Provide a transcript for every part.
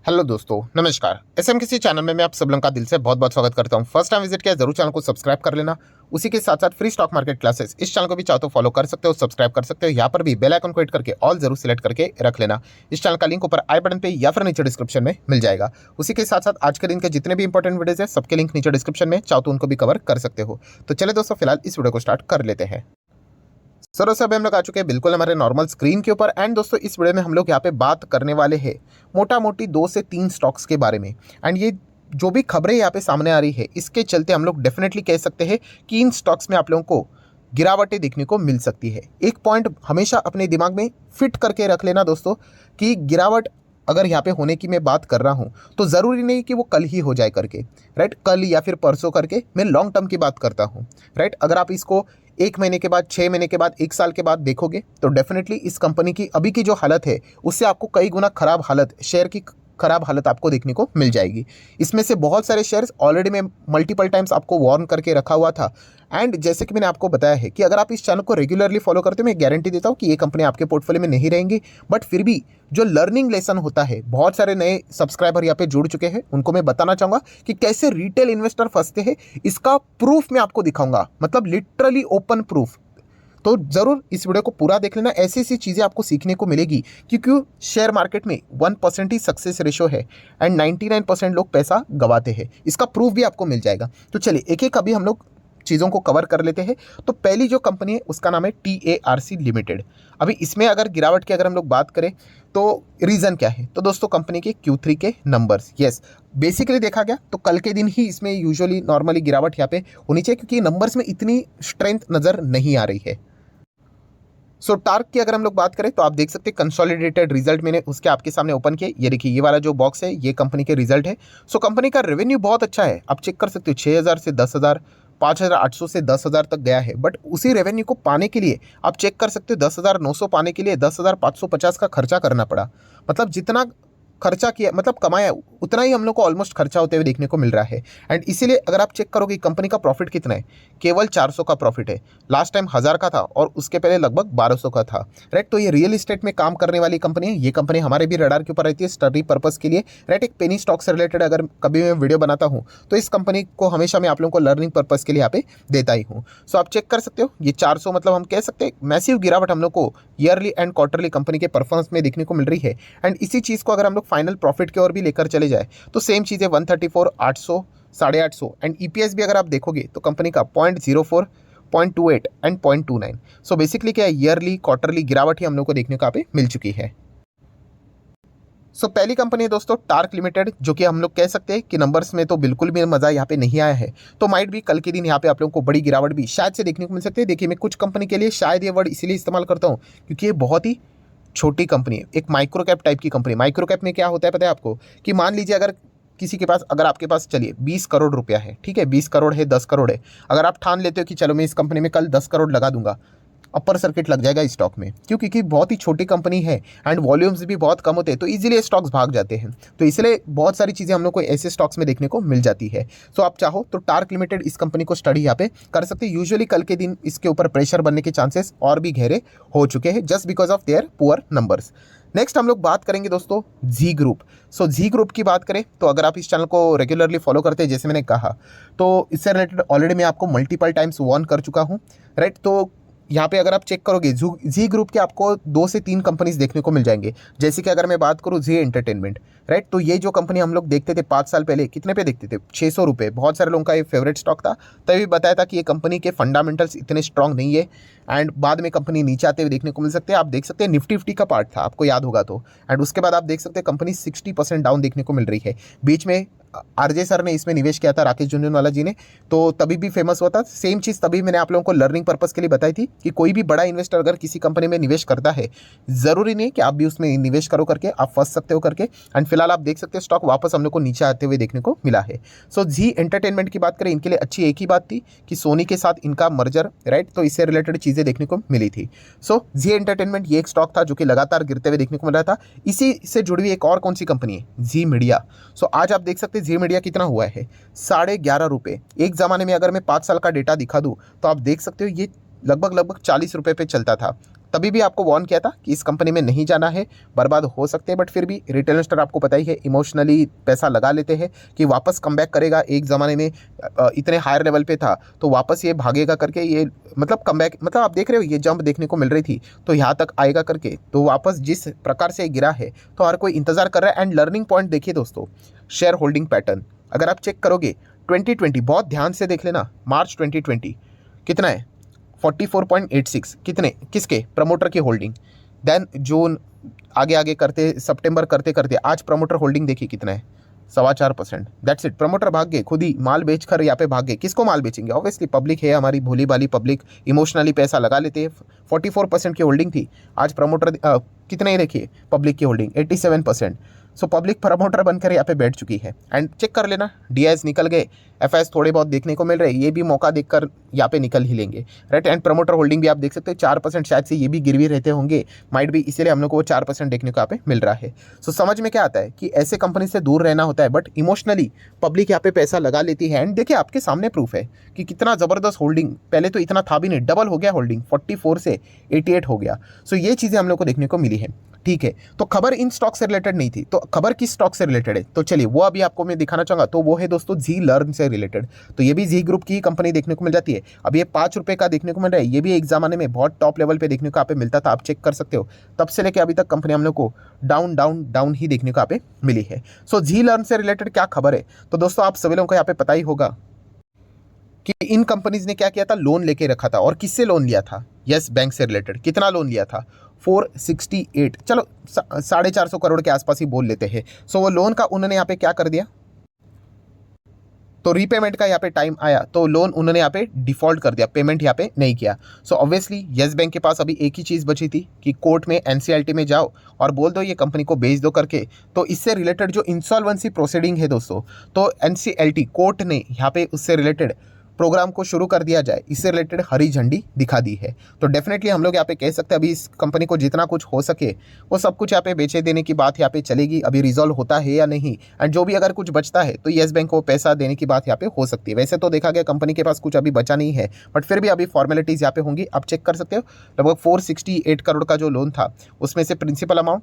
Hello दोस्तों, नमस्कार। SM channel में मैं आप सब लोगों का दिल से बहुत बहुत स्वागत करता हूं। फर्स्ट टाइम विजिट किया जरूर चैनल को सब्सक्राइब कर लेना। उसी के साथ साथ फ्री स्टॉक मार्केट क्लासेस इस चैनल को भी चाहो तो फॉलो कर सकते हो, सब्सक्राइब कर सकते हो। यहाँ पर भी बेल आइकन को हिट करके ऑल जरूर सिलेक्ट करके रख लेना। इस चैनल का लिंक ऊपर आई बटन पे या फिर नीचे डिस्क्रिप्शन में मिल जाएगा। उसी के साथ साथ आज के दिन के जितने भी इंपॉर्टेंट वीडियोज है सबके लिंक नीचे डिस्क्रिप्शन में, चाहो तो उनको भी कवर कर सकते हो। तो चले दोस्तों, फिलहाल इस वीडियो को स्टार्ट कर लेते हैं। सर सब हम लोग आ चुके हैं बिल्कुल हमारे नॉर्मल स्क्रीन के ऊपर। एंड दोस्तों इस वीडियो में हम लोग यहाँ पे बात करने वाले हैं मोटा मोटी 2 से 3 स्टॉक्स के बारे में। एंड ये जो भी खबरें यहाँ पे सामने आ रही है इसके चलते हम लोग डेफिनेटली कह सकते हैं कि इन स्टॉक्स में आप लोगों को गिरावटें देखने को मिल सकती है। एक पॉइंट हमेशा अपने दिमाग में फिट करके रख लेना दोस्तों कि गिरावट अगर यहाँ पे होने की मैं बात कर रहा हूँ तो ज़रूरी नहीं कि वो कल ही हो जाए करके, राइट। कल या फिर परसों करके मैं लॉन्ग टर्म की बात करता हूँ, राइट। अगर आप इसको 1 महीने के बाद, 6 महीने के बाद, 1 साल के बाद देखोगे तो डेफिनेटली इस कंपनी की अभी की जो हालत है उससे आपको कई गुना खराब हालत, शेयर की खराब हालत आपको देखने को मिल जाएगी। इसमें से बहुत सारे शेयर्स ऑलरेडी मैं मल्टीपल टाइम्स आपको वार्न करके रखा हुआ था। एंड जैसे कि मैंने आपको बताया है कि अगर आप इस चैनल को रेगुलरली फॉलो करते हो, मैं गारंटी देता हूँ कि ये कंपनी आपके पोर्टफोलियो में नहीं रहेंगी। बट फिर भी जो लर्निंग लेसन होता है, बहुत सारे नए सब्सक्राइबर यहाँ पे जुड़ चुके हैं, उनको मैं बताना चाहूँगा कि कैसे रिटेल इन्वेस्टर फंसते हैं। इसका प्रूफ मैं आपको दिखाऊंगा, मतलब लिटरली ओपन प्रूफ। तो ज़रूर इस वीडियो को पूरा देख लेना, ऐसी ऐसी चीज़ें आपको सीखने को मिलेगी। क्योंकि शेयर मार्केट में 1% ही सक्सेस रेशो है एंड 99% लोग पैसा गवाते हैं। इसका प्रूफ भी आपको मिल जाएगा। तो चलिए एक एक अभी हम लोग चीज़ों को कवर कर लेते हैं। तो पहली जो कंपनी है उसका नाम है TARC लिमिटेड। अभी इसमें अगर गिरावट की अगर हम लोग बात करें तो रीज़न क्या है, तो दोस्तों कंपनी के Q3 के नंबर्स, यस बेसिकली देखा गया तो कल के दिन ही इसमें यूजुअली नॉर्मली गिरावट यहाँ पे होनी चाहिए क्योंकि नंबर्स में इतनी स्ट्रेंथ नज़र नहीं आ रही है। सो टार्क की अगर हम लोग बात करें तो आप देख सकते हैं कंसोलिडेटेड रिजल्ट मैंने उसके आपके सामने ओपन किए। ये देखिए ये वाला जो बॉक्स है ये कंपनी के रिजल्ट है। सो कंपनी का रेवेन्यू बहुत अच्छा है, आप चेक कर सकते हो 6,000 से 10,000, 5,800 से 10,000 तक गया है। बट उसी रेवेन्यू को पाने के लिए आप चेक कर सकते हो 10,900 पाने के लिए 10,550 का खर्चा करना पड़ा। मतलब जितना खर्चा किया, मतलब कमाया उतना ही हम लोग को ऑलमोस्ट खर्चा होते हुए देखने को मिल रहा है। एंड इसीलिए अगर आप चेक करोगे कंपनी का प्रॉफिट कितना है, केवल 400 का प्रॉफिट है। लास्ट टाइम 1000 का था और उसके पहले लगभग 1200 का था, राइट। तो ये रियल इस्टेट में काम करने वाली कंपनी है। ये कंपनी हमारे भी रडार के ऊपर रहती है स्टडी पर्पस के लिए, राइट। एक पेनी स्टॉक से रिलेटेड अगर कभी मैं वीडियो बनाता हूँ तो इस कंपनी को हमेशा मैं आप लोगों को लर्निंग पर्पस के लिए यहाँ पे देता ही हूँ। सो आप चेक कर सकते हो ये 400, मतलब हम कह सकते हैं मैसिव गिरावट हम लोग को ईयरली एंड क्वार्टरली कंपनी के परफॉर्मेंस में देखने को मिल रही है। एंड इसी चीज़ को अगर हम लोग फाइनल प्रॉफिट की ओर भी लेकर चले जाए तो सेम चीज़ है 134, 800, 850। एंड EPS भी अगर आप देखोगे तो कंपनी का 0.04, 0.28 एंड 0.29। सो बेसिकली क्या है, ईयरली क्वार्टरली गिरावट ही हम लोग को देखने को यहाँ पे मिल चुकी है। सो पहली कंपनी है दोस्तों टार्क लिमिटेड, जो कि हम लोग कह सकते हैं कि नंबर्स में तो बिल्कुल भी मज़ा यहाँ पे नहीं आया है। तो माइट भी कल के दिन यहाँ पे आप लोगों को बड़ी गिरावट भी शायद से देखने को मिल सकती है। देखिए मैं कुछ कंपनी के लिए शायद ये वर्ड इसीलिए इस्तेमाल करता हूँ क्योंकि ये बहुत ही छोटी कंपनी है, एक माइक्रो कैप टाइप की कंपनी। माइक्रो कैप में क्या होता है पता है आपको, कि मान लीजिए अगर किसी के पास, अगर आपके पास चलिए 20 करोड़ रुपया है, ठीक है, 20 करोड़ है, 10 करोड़ है। अगर आप ठान लेते हो कि चलो मैं इस कंपनी में कल 10 करोड़ लगा दूंगा, अपर सर्किट लग जाएगा इस स्टॉक में। क्यों? क्योंकि बहुत ही छोटी कंपनी है एंड वॉल्यूम्स भी बहुत कम होते हैं, तो इजीली स्टॉक्स भाग जाते हैं। तो इसलिए बहुत सारी चीज़ें हम लोग को ऐसे स्टॉक्स में देखने को मिल जाती है। सो आप चाहो तो टार्क लिमिटेड इस कंपनी को स्टडी यहाँ पे कर सकते हैं। यूजुअली कल के दिन इसके ऊपर प्रेशर बनने के चांसेस और भी गहरे हो चुके हैं just because of their poor numbers. Next हम लोग बात करेंगे दोस्तों जी ग्रुप। सो जी ग्रुप की बात करें तो अगर आप इस चैनल को रेगुलरली फॉलो करते हैं, जैसे मैंने कहा, तो इससे रिलेटेड ऑलरेडी मैं आपको मल्टीपल टाइम्स वार्न कर चुका हूँ, राइट। तो यहाँ पे अगर आप चेक करोगे जी ग्रुप के आपको 2 से 3 कंपनीज देखने को मिल जाएंगे। जैसे कि अगर मैं बात करूँ जी एंटरटेनमेंट, राइट। तो ये जो कंपनी हम लोग देखते थे 5 साल पहले, कितने पे देखते थे, 600 रुपये। बहुत सारे लोगों का ये फेवरेट स्टॉक था। तभी बताया था कि ये कंपनी के फंडामेंटल्स इतने स्ट्रांग नहीं है एंड बाद में कंपनी नीचे आते हुए देखने को मिल सकते हैं। आप देख सकते हैं निफ्टी 50 का पार्ट था, आपको याद होगा तो। एंड उसके बाद आप देख सकते हैं कंपनी 60% डाउन देखने को मिल रही है। बीच में RJ सर ने इसमें निवेश किया था, राकेश झुनझुनवाला जी ने, तो तभी भी फेमस हुआ था। सेम चीज़ तभी मैंने आप लोगों को लर्निंग पर्पस के लिए बताई थी कि कोई भी बड़ा इन्वेस्टर अगर किसी कंपनी में निवेश करता है, ज़रूरी नहीं कि आप भी उसमें निवेश करो करके आप फंस सकते हो करके। एंड फिलहाल आप देख सकते हैं स्टॉक वापस हम लोग को नीचे आते हुए देखने को मिला है। सो जी एंटरटेनमेंट की बात करें, इनके लिए अच्छी एक ही बात थी कि सोनी के साथ इनका मर्जर, राइट, तो इससे रिलेटेड चीज़ें देखने को मिली थी। सो जी एंटरटेनमेंट ये एक स्टॉक था जो कि लगातार गिरते हुए देखने को मिल रहा था। इसी से जुड़ी हुई एक और कौन सी कंपनी है, जी मीडिया। सो आज आप देख सकते हैं जी मीडिया कितना हुआ है, 11.5 रुपये। एक ज़माने में अगर मैं 5 साल का डेटा दिखा दूँ तो आप देख सकते हो ये लगभग 40 रुपये पे चलता था। तभी भी आपको वार्न किया था कि इस कंपनी में नहीं जाना है, बर्बाद हो सकते हैं, बट फिर भी रिटेल इन्वेस्टर आपको पता ही है इमोशनली पैसा लगा लेते हैं कि वापस कम बैक करेगा। एक ज़माने में इतने हायर लेवल पे था तो वापस ये भागेगा करके, ये मतलब कम बैक, मतलब आप देख रहे हो ये जंप देखने को मिल रही थी तो यहाँ तक आएगा करके, तो वापस जिस प्रकार से गिरा है तो हर कोई इंतजार कर रहा है। एंड लर्निंग पॉइंट देखिए दोस्तों, शेयर होल्डिंग पैटर्न अगर आप चेक करोगे 2020, बहुत ध्यान से देख लेना, मार्च 2020 कितना है 44.86, कितने किसके प्रमोटर की होल्डिंग। देन जून आगे आगे करते, सितंबर करते करते आज प्रमोटर होल्डिंग देखिए कितना है 4.25%। दैट्स इट, प्रमोटर भाग गए, खुद ही माल बेचकर यहाँ पे भाग गए। किसको माल बेचेंगे? ऑब्वियसली पब्लिक है, हमारी भोली भाली पब्लिक इमोशनली पैसा लगा लेते हैं। 44% की होल्डिंग थी, आज प्रमोटर कितने ही देखिए पब्लिक की होल्डिंग 87%। सो पब्लिक प्रमोटर बनकर यहाँ पे बैठ चुकी है। एंड चेक कर लेना, डीआईएस निकल गए, एफआईएस थोड़े बहुत देखने को मिल रहे हैं, ये भी मौका देखकर यहाँ पे निकल ही लेंगे, राइट। एंड प्रमोटर होल्डिंग भी आप देख सकते हैं 4%, शायद से ये भी गिरवी रहते होंगे, माइट भी, इसीलिए हम लोग को वो 4% देखने को यहाँ पे मिल रहा है। सो समझ में क्या आता है कि ऐसे कंपनी से दूर रहना होता है, बट इमोशनली पब्लिक यहाँ पे पैसा लगा लेती है। एंड देखिए आपके सामने प्रूफ है कि कितना ज़बरदस्त होल्डिंग, पहले तो इतना था भी नहीं, डबल हो गया होल्डिंग, 44 से 88 हो गया। सो ये चीज़ें हम लोग को देखने को मिली है, ठीक है। तो खबर इन स्टॉक से रिलेटेड नहीं थी, तो खबर किस स्टॉक से रिलेटेड है तो चलिए वो अभी आपको मैं दिखाना चाहूंगा। तो वो है दोस्तों जी लर्न से रिलेटेड। तो ये भी जी ग्रुप की कंपनी देखने को मिल जाती है। अब ये 5 रुपए का देखने को मिल रहा है, ये भी एक जमाने में बहुत टॉप लेवल पे देखने को यहाँ पे मिलता था, आप चेक कर सकते हो। तब से लेकर अभी तक कंपनी हम लोग को डाउन डाउन डाउन ही देखने को यहाँ पे मिली है। सो जी लर्न से रिलेटेड क्या खबर है, तो दोस्तों आप सभी लोगों को यहाँ पे पता ही होगा कि इन कंपनीज ने क्या किया था, लोन लेके रखा था। और किससे लोन लिया था? यस बैंक से रिलेटेड। कितना लोन लिया था? 468, चलो 450 करोड़ के आसपास ही बोल लेते हैं। सो वो लोन का उन्होंने यहाँ पे क्या कर दिया, तो रीपेमेंट का यहाँ पे टाइम आया तो लोन उन्होंने यहाँ पे डिफॉल्ट कर दिया, पेमेंट यहाँ पे नहीं किया। सो ऑब्वियसली यस बैंक के पास अभी एक ही चीज़ बची थी कि कोर्ट में एनसीएलटी में जाओ और बोल दो ये कंपनी को बेच दो करके। तो इससे रिलेटेड जो इंसॉल्वेंसी प्रोसीडिंग है दोस्तों, तो एनसीएलटी कोर्ट ने यहाँ पे उससे रिलेटेड प्रोग्राम को शुरू कर दिया जाए, इससे रिलेटेड हरी झंडी दिखा दी है। तो डेफिनेटली हम लोग यहाँ पे कह सकते हैं अभी इस कंपनी को जितना कुछ हो सके वो सब कुछ यहाँ पे बेचे देने की बात यहाँ पे चलेगी। अभी रिजॉल्व होता है या नहीं, एंड जो भी अगर कुछ बचता है तो येस बैंक को पैसा देने की बात यहाँ पे हो सकती है। वैसे तो देखा गया कंपनी के पास कुछ अभी बचा नहीं है, बट फिर भी अभी फॉर्मेलिटीज़ यहाँ पे होंगी। आप चेक कर सकते हो लगभग 468 करोड़ का जो लोन था उसमें से principal amount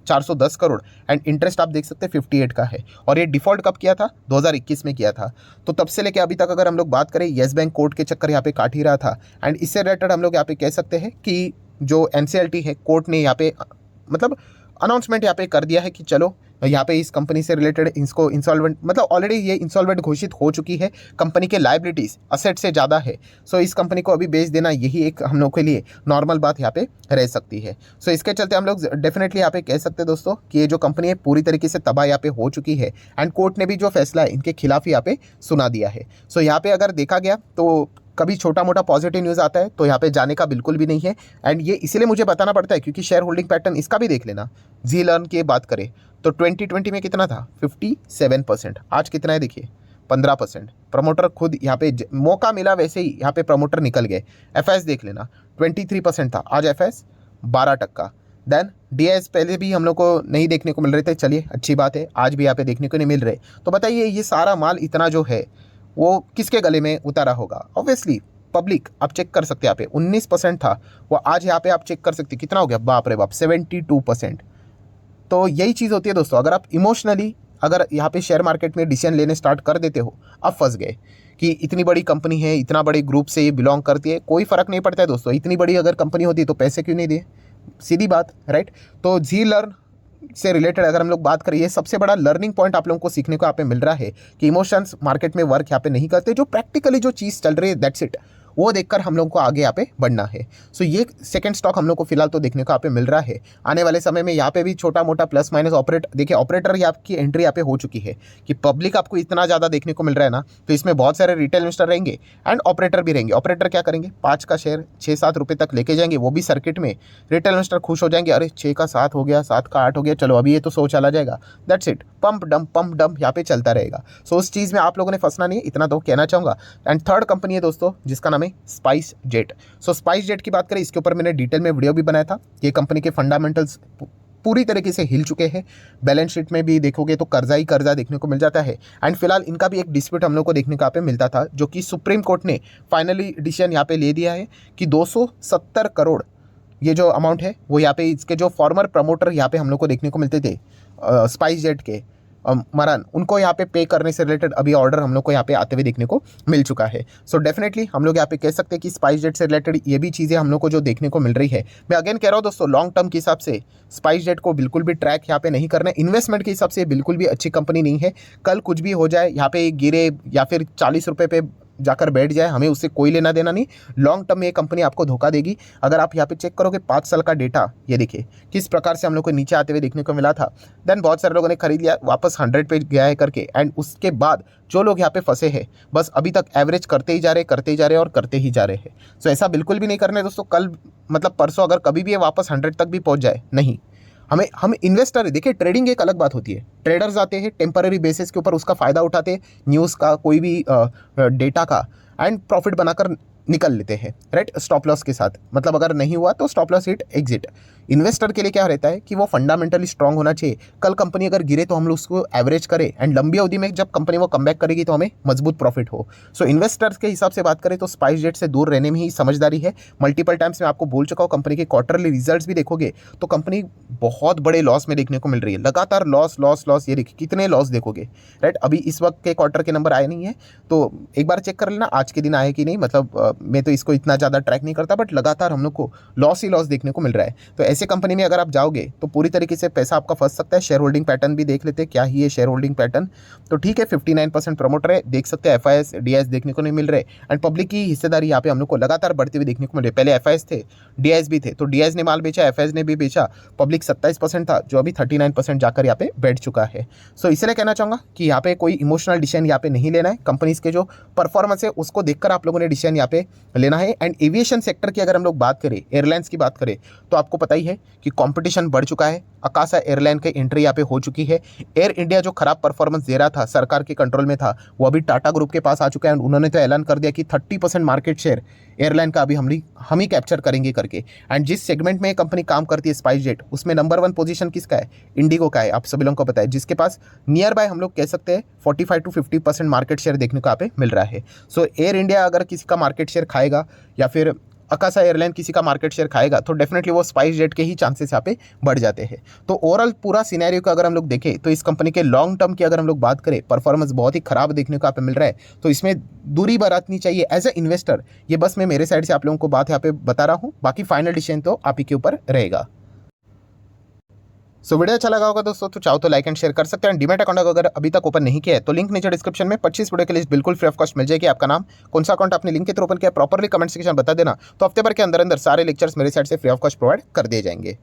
410 crore and interest आप देख सकते हैं 58 का है। और ये डिफॉल्ट कब किया था? 2021 में किया था। तो तब से लेके अभी तक अगर हम लोग बात करें, येस बैंक कोर्ट के चक्कर यहाँ पे काट ही रहा था। एंड इससे रिलेटेड हम लोग यहाँ पे कह सकते हैं कि जो एनसीएलटी है कोर्ट ने यहाँ पे मतलब अनाउंसमेंट यहाँ पे कर दिया है कि चलो यहाँ पे इस कंपनी से रिलेटेड इसको इंसॉल्वेंट, मतलब ऑलरेडी ये इंसॉल्वेंट घोषित हो चुकी है, कंपनी के लाइबिलिटीज़ असेट से ज़्यादा है। सो इस कंपनी को अभी बेच देना यही एक हम लोग के लिए नॉर्मल बात यहाँ पे रह सकती है। सो इसके चलते हम लोग डेफिनेटली यहाँ पे कह सकते हैं दोस्तों कि ये जो कंपनी है पूरी तरीके से तबाह यहाँ पे हो चुकी है। एंड कोर्ट ने भी जो फैसला है इनके खिलाफ यहाँ पे सुना दिया है। सो यहाँ पे अगर देखा गया तो कभी छोटा मोटा पॉजिटिव न्यूज़ आता है तो यहाँ पे जाने का बिल्कुल भी नहीं है। एंड ये इसीलिए मुझे बताना पड़ता है क्योंकि शेयर होल्डिंग पैटर्न इसका भी देख लेना। जी लर्न की बात करें तो 2020 में कितना था? 57%। आज कितना है देखिए 15%। प्रमोटर खुद यहाँ पे मौका मिला वैसे ही यहाँ पे प्रमोटर निकल गए। एफएस देख लेना 23% था, आज एफएस 12%। देन डीएस पहले भी हम लोग को नहीं देखने को मिल रहे थे, चलिए अच्छी बात है आज भी यहाँ पे देखने को नहीं मिल रहे। तो बताइए ये सारा माल इतना जो है वो किसके गले में उतारा होगा? Obviously public. आप चेक कर सकते हैं यहाँ पे 19% था, वो आज यहाँ पे आप चेक कर सकते हैं कितना हो गया, बाप रे बाप 72%। तो यही चीज़ होती है दोस्तों, अगर आप इमोशनली अगर यहाँ पे शेयर मार्केट में डिसीजन लेने स्टार्ट कर देते हो, अब फंस गए कि इतनी बड़ी कंपनी है, इतना बड़े ग्रुप से ये बिलोंग करती है, कोई फ़र्क नहीं पड़ता है दोस्तों। इतनी बड़ी अगर कंपनी होती तो पैसे क्यों नहीं दिए, सीधी बात, राइट। तो जी लर्न से रिलेटेड अगर हम लोग बात करें, ये सबसे बड़ा लर्निंग पॉइंट आप लोगों को सीखने को यहाँ पे मिल रहा है कि इमोशंस मार्केट में वर्क यहाँ पे नहीं करते, जो प्रैक्टिकली जो चीज़ चल रही है दैट्स इट, वो देखकर हम लोगों को आगे यहाँ पे बढ़ना है। सो ये सेकंड स्टॉक हम लोग को फिलहाल तो देखने को यहाँ पे मिल रहा है। आने वाले समय में यहाँ पे भी छोटा मोटा प्लस माइनस देखिए ऑपरेटर ही आपकी एंट्री यहाँ पे हो चुकी है कि पब्लिक आपको इतना ज़्यादा देखने को मिल रहा है ना, तो इसमें बहुत सारे रिटेल इन्वेस्टर रहेंगे एंड ऑपरेटर भी रहेंगे। ऑपरेटर क्या करेंगे, 5 का शेयर 6-7 रुपये तक लेके जाएंगे, वो भी सर्किट में। रिटेल इन्वेस्टर खुश हो जाएंगे, अरे 6 का 7 हो गया, 7 का 8 हो गया, चलो अभी ये तो 100 चला जाएगा, दैट्स इट। पंप डंप यहाँ पे चलता रहेगा। सो उस चीज़ में आप लोगों ने फंसना नहीं है, इतना तो कहना चाहूँगा। एंड थर्ड कंपनी है दोस्तों जिसका नाम है स्पाइस जेट। सो स्पाइस जेट की बात करें, इसके ऊपर मैंने डिटेल में वीडियो भी बनाया था। ये कंपनी के फंडामेंटल्स पूरी तरीके से हिल चुके हैं। बैलेंस शीट में भी देखोगे तो कर्जा ही कर्जा देखने को मिल जाता है। एंड फिलहाल इनका भी एक डिस्प्यूट हम लोग को देखने को यहाँ पे मिलता था, जो कि सुप्रीम कोर्ट ने फाइनली डिसीजन यहाँ पे ले दिया है कि 270 करोड़ ये जो अमाउंट है वो यहाँ पे इसके जो फॉर्मर प्रमोटर यहाँ पे हम लोग को देखने को मिलते थे स्पाइस जेट के मरान, उनको यहाँ पे करने से रिलेटेड अभी ऑर्डर हम लोग को यहाँ पे आते हुए देखने को मिल चुका है। सो डेफिनेटली हम लोग यहाँ पे कह सकते हैं कि स्पाइस जेट से रिलेटेड ये भी चीज़ें हम लोग को जो देखने को मिल रही है। मैं अगेन कह रहा हूँ दोस्तों, लॉन्ग टर्म के हिसाब से स्पाइस जेट को बिल्कुल भी ट्रैक यहाँ पे नहीं करना है। इन्वेस्टमेंट के हिसाब से बिल्कुल भी अच्छी कंपनी नहीं है। कल कुछ भी हो जाए, यहाँ पे गिरे या फिर 40 रुपये पे जाकर बैठ जाए, हमें उससे कोई लेना देना नहीं। लॉन्ग टर्म में ये कंपनी आपको धोखा देगी। अगर आप यहाँ पे चेक करोगे 5 साल का डेटा, ये देखिए किस प्रकार से हम लोग को नीचे आते हुए देखने को मिला था। देन बहुत सारे लोगों ने खरीद लिया, वापस 100 पे गया है करके, एंड उसके बाद जो लोग यहाँ पे फंसे हैं बस अभी तक एवरेज करते ही जा रहे और करते ही जा रहे हैं। सो ऐसा बिल्कुल भी नहीं करना है दोस्तों। कल मतलब परसों अगर कभी भी ये वापस 100 तक भी पहुँच जाए, नहीं, हम इन्वेस्टर है। देखिए ट्रेडिंग एक अलग बात होती है। ट्रेडर्स आते हैं टेम्पररी बेसिस के ऊपर, उसका फ़ायदा उठाते हैं न्यूज़ का, कोई भी डेटा का, एंड प्रॉफिट बनाकर निकल लेते हैं, राइट, स्टॉप लॉस के साथ। मतलब अगर नहीं हुआ तो stop loss hit exit. Investor के लिए क्या रहता है कि वो फंडामेंटली स्ट्रांग होना चाहिए। कल कंपनी अगर गिरे तो हम लोग उसको एवरेज करें, एंड लंबी अवधि में जब कंपनी वो कमबैक करेगी तो हमें मजबूत प्रॉफिट हो। सो इन्वेस्टर्स के हिसाब से बात करें तो स्पाइस जेट से दूर रहने में ही समझदारी है। मल्टीपल टाइम्स मैं आपको बोल चुका हूँ, कंपनी के क्वार्टरली रिजल्ट्स भी देखोगे तो कंपनी बहुत बड़े लॉस में देखने को मिल रही है। लगातार लॉस लॉस लॉस, ये देखिए कितने लॉस देखोगे, राइट। अभी इस वक्त के क्वार्टर के नंबर आए नहीं है तो एक बार चेक कर लेना आज के दिन आए कि नहीं। मतलब मैं तो इसको इतना ज़्यादा ट्रैक नहीं करता, बट लगातार हम लोग को लॉस ही लॉस देखने को मिल रहा है। तो ऐसे कंपनी में अगर आप जाओगे तो पूरी तरीके से पैसा आपका फंस सकता है। शेयर होल्डिंग पैटर्न भी देख लेते हैं, क्या ही है शेयर होल्डिंग पैटर्न। तो ठीक है, 59% प्रमोटर है, देख सकते हैं। FIS DIS देखने को नहीं मिल रहे, एंड पब्लिक की हिस्सेदारी यहाँ पे हम लोग को लगातार बढ़ती हुई देखने को मिल रही है। पहले FIS थे, DIS भी थे, तो DIS ने माल बेचा, FIS ने भी बेचा। पब्लिक 27% था, जो अभी 39% जाकर यहाँ पे बैठ चुका है। सो इसलिए कहना चाहूँगा कि यहाँ पे कोई इमोशनल डिसीजन यहाँ पे नहीं लेना है। कंपनीज के जो परफॉर्मेंस है उसको देखकर आप लोगों ने डिसीजन यहाँ पे लेना है। एंड एविएशन सेक्टर की अगर हम लोग बात करें, एयरलाइंस की बात करें, तो आपको पता ही है कि कंपटीशन बढ़ चुका है। अकाशा एयरलाइन की एंट्री यहाँ पे हो चुकी है। एयर इंडिया जो खराब परफॉर्मेंस दे रहा था, सरकार के कंट्रोल में था, वो अभी टाटा ग्रुप के पास आ चुका है। उन्होंने तो ऐलान कर दिया कि 30% मार्केट शेयर एयरलाइन का अभी हम ही कैप्चर करेंगे करके। एंड जिस सेगमेंट में ये कंपनी काम करती है स्पाइस जेट, उसमें नंबर 1 पोजीशन किसका है? इंडिगो का है। आप सभी लोगों को पता है, जिसके पास नियर बाय हम लोग कह सकते हैं 45 to 50% मार्केट शेयर देखने को यहाँ पे मिल रहा है। सो एयर इंडिया अगर किसी का मार्केट शेयर खाएगा या फिर अकाशा एयरलाइन किसी का मार्केट शेयर खाएगा तो डेफिनेटली वो स्पाइस जेट के ही चांसेस यहाँ पे बढ़ जाते हैं। तो ओवरऑल पूरा सिनेरियो का अगर हम लोग देखें तो इस कंपनी के लॉन्ग टर्म की अगर हम लोग बात करें, परफॉर्मेंस बहुत ही खराब देखने को यहाँ पे मिल रहा है। तो इसमें दूरी बरतनी चाहिए एज ए इन्वेस्टर। ये बस मैं मेरे साइड से आप लोगों को बात यहाँ पे बता रहा हूँ, बाकी फाइनल डिसीजन तो आप ही के ऊपर रहेगा। सो वीडियो अच्छा लगा होगा दोस्तों तो चाहो तो लाइक एंड शेयर कर सकते हैं। डीमैट अकाउंट अगर अभी तक ओपन नहीं किया है तो लिंक नीचे डिस्क्रिप्शन में 25 वीडियो के लिए बिल्कुल फ्री ऑफ कॉस्ट मिल जाएगी। आपका नाम, कौन सा अकाउंट आपने लिंक के थ्रू ओपन किया, प्रॉपरली कमेंट सेक्शन बता देना, तो हफ्ते भर के अंदर अंदर सारे लेक्चर्स मेरे साइड से फ्री ऑफ कॉस्ट प्रोवाइड कर दिए जाएंगे।